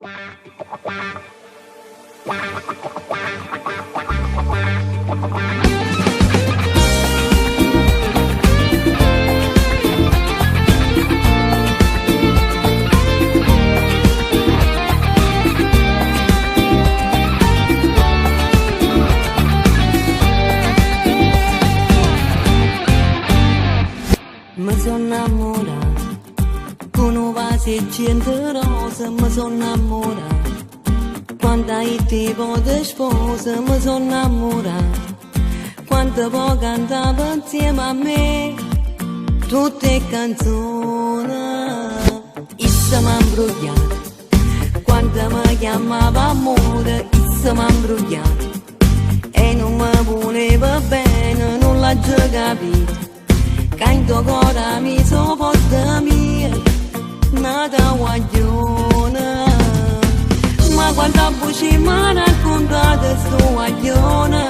Mi sono innamorata con un vasiccio rosa, mi sono innamorata quando hai tipo di sposa, mi sono innamorata quando poi cantava insieme a me tutte canzoni. Issa mi imbrogliata quando mi chiamava amore, issa mi imbrogliata e non mi voleva bene, non l'ha già capito. Canto cuore mi sopporta mia, nata guaglione. Ma quando a voce mi ha raccontato sto guaglione,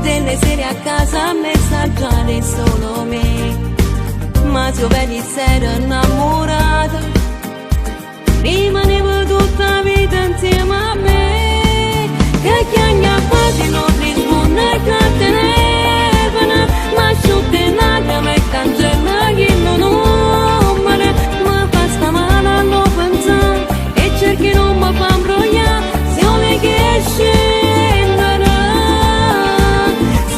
delle sere a casa a messaggiare solo me. Ma se io vedi sera innamorata, rimanevo tutta la vita insieme a me. Che chiagna quasi non risponde che telefono, ma asciutte lacrime e cancella chi non numero. Mi fa sta male a non pensare e cerchi non mi fa imbrogliare, se io le che scendere.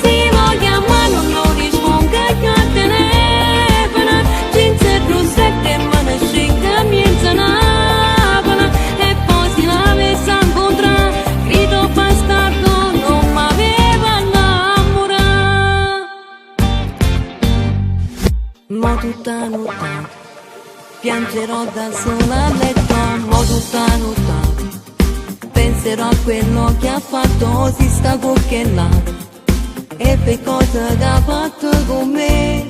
Se voglio ma non lo risponde che telefono, 507 e me ne scicca miezza Napoli. E poi si la messa a incontrare, grido bastardo non m'aveva innamorato. Ma tutta notte piangerò da sola a letto, ma tutta notte penserò a quello che ha fatto, si sta cocchellato e per cosa che ha fatto con me,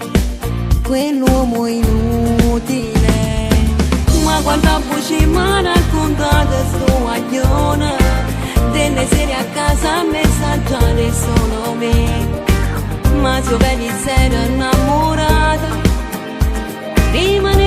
quell'uomo inutile. Ma quando a voce mi ha raccontato sto guaglione, delle sere a casa a messaggiare solo me. Ma se io vedi sera innamorata, rimane